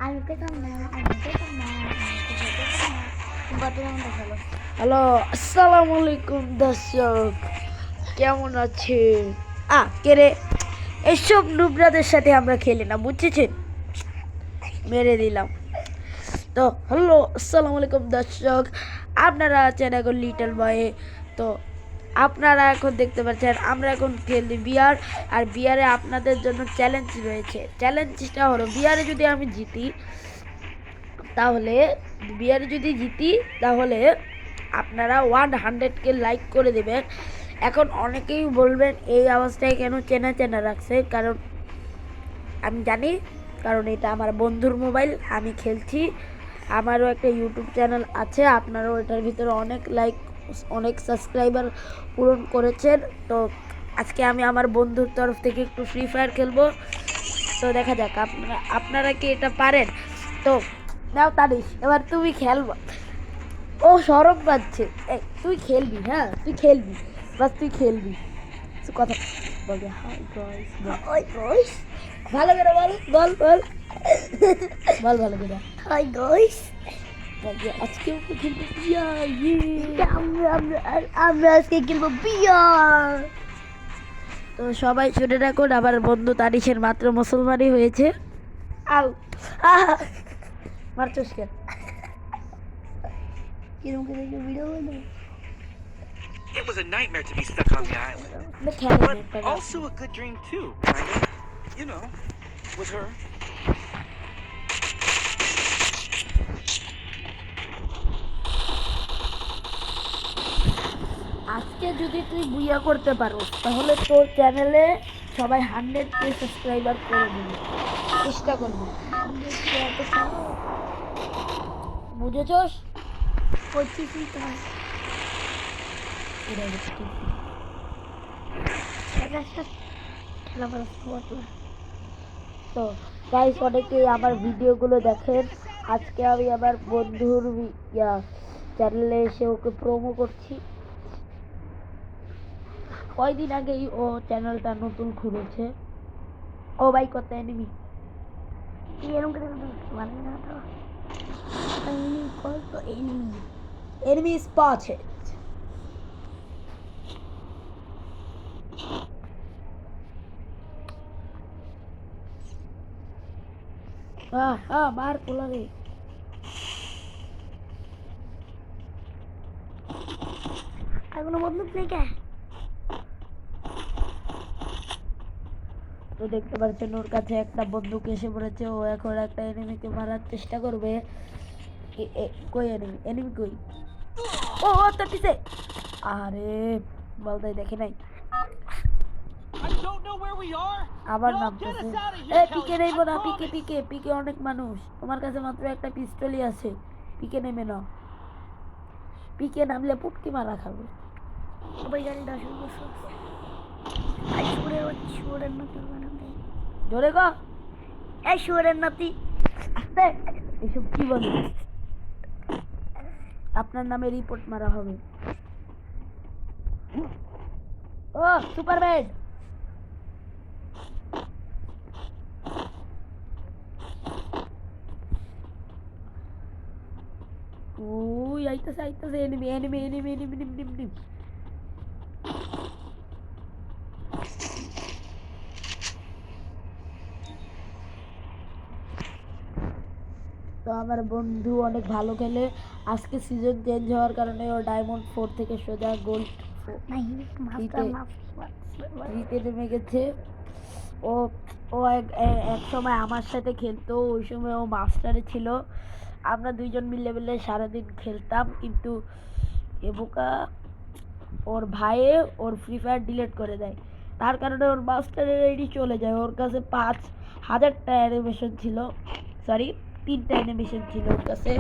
আমি পেতাম না, আমি পেতাম না, আমি পেতাম না। গত যেমন দেখালো। হ্যালো, আসসালামু আলাইকুম দর্শক, কেমন আছেন? কেরে এসব নুবরাদের সাথে আমরা খেলি না, বুঝেছেন? মেরে দিলাম। তো হ্যালো, আসসালামু আলাইকুম দর্শক, আপনারা আছেন এখন লিটল বয়ে। তো আপনারা এখন দেখতে পাচ্ছেন আমরা এখন খেলি বিয়ার, আর বিয়ারে আপনাদের জন্য চ্যালেঞ্জ রয়েছে। চ্যালেঞ্জটা হলো বিয়ারে যদি আমি জিতি তাহলে তাহলে আপনারা 100কে লাইক করে দেবেন। এখন অনেকেই বলবেন এই আওয়াজটাই কেন চেনা চেনা রাখছে, কারণ আমি জানি, কারণ এটা আমার বন্ধুর মোবাইল, আমি খেলছি। আমারও একটা ইউটিউব চ্যানেল আছে, আপনারাও এটার ভিতরে অনেক লাইক, অনেক সাবস্ক্রাইবার পূরণ করেছেন। তো আজকে আমি আমার বন্ধুর তরফ থেকে একটু ফ্রি ফায়ার খেলবো। তো দেখা যাক আপনারা কি এটা পারেন। তো নাও তানিশ, এবার তুমি খেলবো। ও সরব পাচ্ছে, তুই খেলবি, হ্যাঁ তুই খেলবি, বাস তুই খেলবি। কথা বলবে হাই গাইস, হাই গাইস, ভালো করে বল বল বল বল ভালো করে। হাই গাইস, বলবে আজকে আমরা খেলবো বিয়ার, ইয়ে। আমরা আজকে খেলবো বিয়ার। তো সবাই শুনে রাখুন, আমার বন্ধু তানিশের মাত্র মুসলমানই হয়েছে। আউ মারছস কেন? কিরম করে ভিডিও বানাই? It was a nightmare to be stuck on the island, but also a good dream too, kind of. You know, with her. আজকে যদি তুই বুইয়া করতে পারো তাহলে তোর চ্যানেলে সবাই 100কে সাবস্ক্রাইবার করে দিবে, চেষ্টা করবি, বুঝেছস? করতেছি তোমার খেলা বলা তো গাইস, অনেকেই আমার ভিডিওগুলো দেখেন। আজকে আমি আমার বন্ধুর চ্যানেলে এসে ওকে প্রোমো করছি। কয়দিন আগেই ও চ্যানেলটা নতুন খুলেছে। ও ভাই, কত এনিমি! এরকম করে মানে না তো এনিমি, কত এনিমি, এনিমি স্পটেড। মার পোলারে। আর কোনো বন্দুক নেই কে? তো দেখতে পাচ্ছেন ওর কাছে একটা বন্দুক এসে পড়েছে। ও এখন একটা এনিমিকে মারার চেষ্টা করবে। কই এনিমি, এনিমি কই? ও তোর পিছে! আরে বলতাই দেখে নাই, আবার নামতেছে। পিকে নেইব না, পিকে পিকে পিকে অনেক মানুষ। তোমার কাছে মাত্র একটা পিস্তলই আছে, পিকে নেমে নাও। পিকে নামলে পুটকি মারা খাবে। ওই গাড়িটা শুরু করছো আই শুয়োরের নাতি বানাবে। জোরে গো, এই শুয়োরের নাতি, আস্তে। এসব কি বলে? আপনার নামে রিপোর্ট মারা হবে। ও সুপারম্যান! ওই আইতাছে আইতাছে, enemy enemy enemy enemy enemy enemy. তো আমার বন্ধু অনেক ভালো খেলে। আজকে সিজন চেঞ্জ হওয়ার কারণে ও ডায়মন্ড 4 থেকে সোজা গোল্ড 3-তে নেমে গেছে। ও ও এক সময় আমার সাথে খেলতো, ওই সময় ও মাস্টারে ছিল। আমরা দুইজন মিলে সারাদিন খেলতাম, কিন্তু এ বোকা ওর ভাইয়ে ওর ফ্রি ফায়ার ডিলিট করে দেয়। তার কারণে ওর মাস্টারের আইডি চলে যায়। ওর কাছে 5000টা অ্যানিমেশন ছিল, সরি 3টা অ্যানিমেশন ছিল ওর কাছে।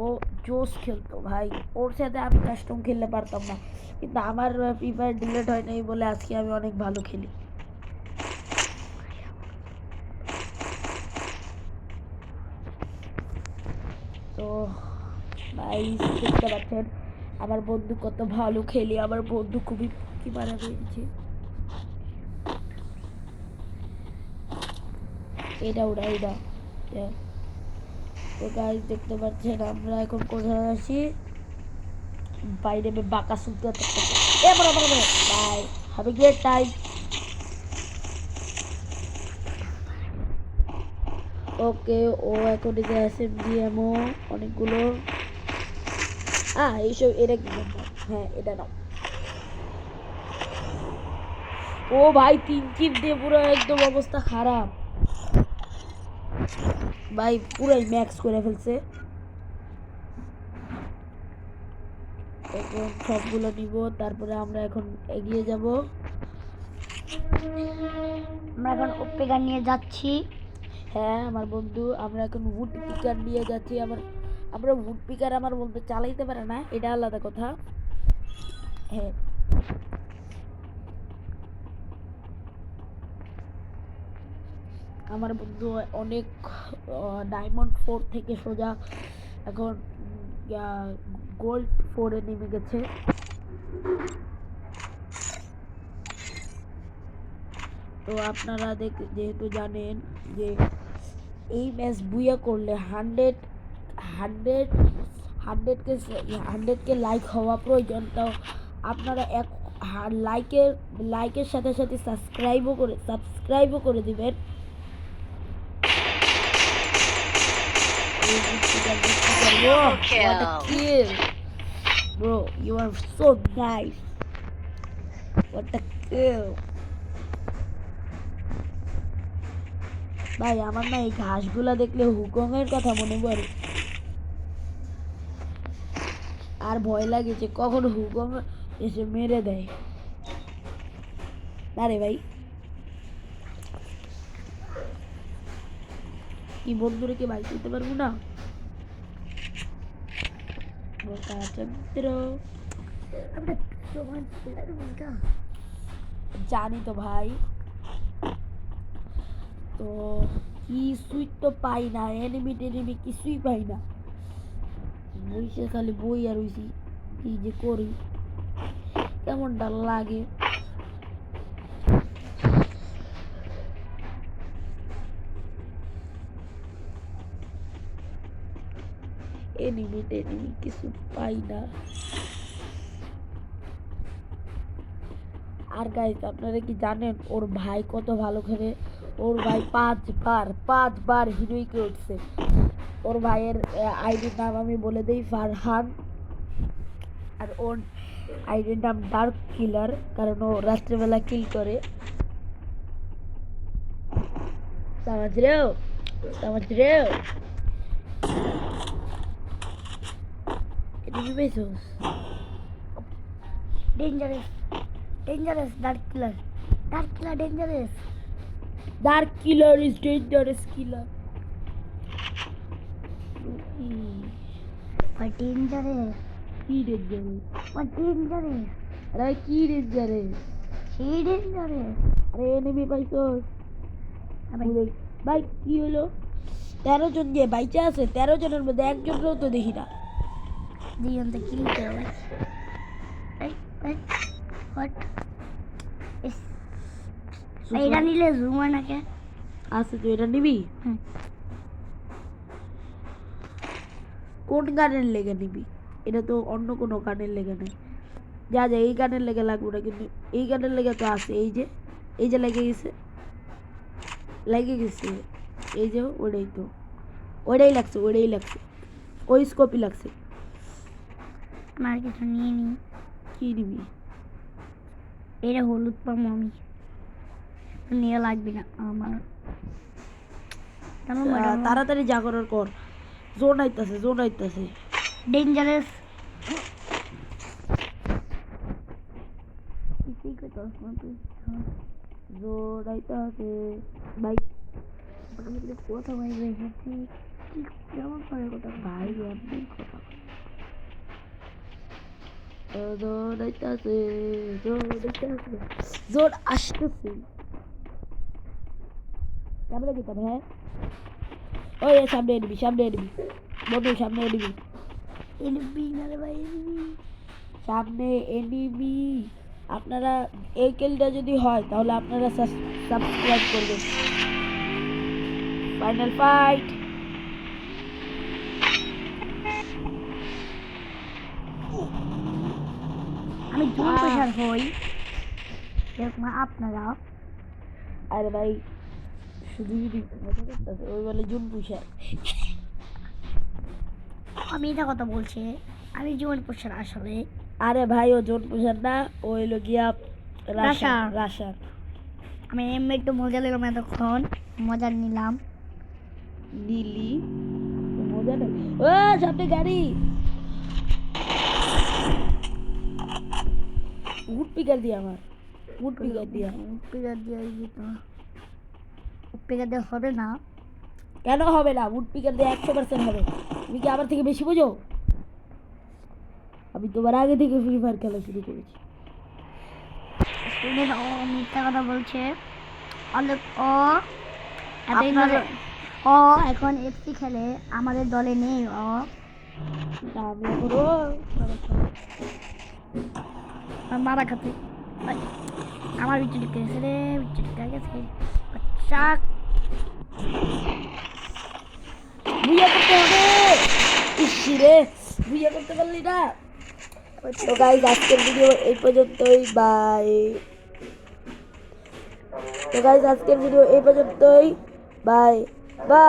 ও জোস খেলতো ভাই, ওর সাথে আমি কাস্টম খেলতে পারতাম না, কিন্তু আমার ফ্রি ফায়ার ডিলিট হয় নাই বলে আজকে আমি অনেক ভালো খেলি। তো গাইস, দেখতে পাচ্ছেন আমার বন্ধু কত ভালো খেলে। আমার বন্ধু খুবই কি মারা পেয়েছে। এটা ওটা এটা তো গাইস দেখতে পাচ্ছেন আমরা এখন কোথায় আছি, বাইরে বাঁকা সুলতে এ বড় bye have a great time. Okay ও এখন এসে এসএমজিএমও অনেকগুলো এইসব এটা কি হ্যাঁ এটা নাও। ও ভাই 3 কিল দিয়ে পুরো একদম অবস্থা খারাপ ভাই, পুরাই ম্যাক্স করে ফেলছে। এখন সবগুলো নিব, তারপরে আমরা এখন এগিয়ে যাব। আমরা এখন ওপে গান নিয়ে যাচ্ছি। হ্যাঁ আমার বন্ধু, আমরা এখন উড পিকার নিয়ে যাচ্ছি। আমরা উড পিকার আমার বন্ধু চালাইতে পারে না, এটা আলাদা কথা। হ্যাঁ আমার বন্ধু অনেক ডায়মন্ড 4 থেকে সোজা এখন গোল্ড 4-এ নেমে গেছে। তো আপনারা যেহেতু জানেন যে এই ম্যাচ বুইয়া করলে 100কে লাইক হওয়া প্রয়োজন। তো আপনারা লাইকের সাথে সাথে সাবস্ক্রাইবও করে দিবেন। What a kill, bro! You are so nice. What a kill. ভাই আমার না এই ঘাসগুলা দেখলে হুকংয়ের কথা মনে পড়ে, আর ভয় লাগে যে কখন হুকং এসে মেরে দেয়। না রে ভাই, কি বন্ধুরে কি বাইক দিতে পারবো না? জানি তো ভাই, তো কিছুই তো পাই না, এনিমি কিছুই পাই না, বইসে খালি বই আর হইছি। কি যে করি, কেমনটা লাগে। এনিমি কিছু পাই না। আর গাইস আপনারা কি জানেন ওর ভাই কত ভালো খেলে? ওর ভাই 5বার হিরোইকে উঠছে। ওর ভাইয়ের আইডির নাম আমি বলে দিই, ফারহান। আর ওর আইডির নাম ডার্ক কিলার, কারণ ও রাত্রেবেলা কিল করে। समझ रहे हो? Enemy pesos. Dangerous, dark killer, dangerous. Dark killer is dangerous killer. But dangerous. He dangerous. But dangerous. अरे की dangerous. He dangerous. अरे enemy pesos. ভাই কি হলো? 13 জন যে বাইচে আছে, 13 জনের মধ্যে একজনকেও তো দেখি না। Diyan the kill girl. What? এটা নিলে জুম হয় না কে? আছে তো, এটা নিবি? কোন গানের লেগে নিবি? এটা তো অন্য কোনো গানের লেগে নেই। যা এই গানের লেগে লাগবে না, কিন্তু এই গানের লেগে তো আছে। এই যে লেগে গেছে, এই যে ওইটাই লাগছে, ওই স্কোপই লাগছে। আমার কিছু নিয়ে নি। কি নিবি? এটা হলুদ পাবো আমি, নিয়ে লাগবে না আমার। তাড়াতাড়ি যা করার কর, জোন আইতাছে। ডেঞ্জারাস। জোন আইতাছে ভাই। কথা ভাই কেমন করে কথা ভাই আপনি কথা জোন আইতাছে, জোন আসতেছে। কেমন গেতাম? হ্যাঁ ওই সামনে এনিমি বন্ধু, সামনে এনিমি। আপনারা এই কিলটা যদি হয় তাহলে আপনারা সাবস্ক্রাইব করবেন। Final fight. আমি জুন পেশার হই এরকম আপনারা আরে ভাই শুধু শুধু মজা করতেছে, ওই বলে জুন পুষার। আমি এটা কথা বলছি আমি জুন পেশার আসলে আরে ভাই ও জুন পুষার না, ও হইলো গিয়া রাশার। রাশার। আমি এমনি একটু মজা নিলাম এতক্ষণ মজা নিলাম নীলি মজা নেই। ও সামনে গাড়ি, উড পিকার দিয়ে আমার, উড পিকার দিয়া। উপ্পিকার দিয়ে যেত উপ্পিকার দিয়ে হবে না কেন হবে না? উড পিকার দিয়ে 100% হবে। তুমি কি আমার থেকে বেশি বোঝো? আমি তোমার আগে থেকে ফ্রি ফায়ার খেলা শুরু করেছি। শুনেন ও মিথ্যা কথা বলছে অনেক ও আপনারা- ও এখন এফসি খেলে আমাদের দলে নেই ও না, আমি এখন ও মারা খাতে ওই, আমার বিচুটি গেছে রে বিচুটি গেছে চাক বুইয়া করতে হবে। ইসি রে, বুইয়া করতে পারলি না। তো গাইস আজকের ভিডিও এই পর্যন্তই, বাই। তো গাইস আজকের ভিডিও এই পর্যন্তই, বাই বাই।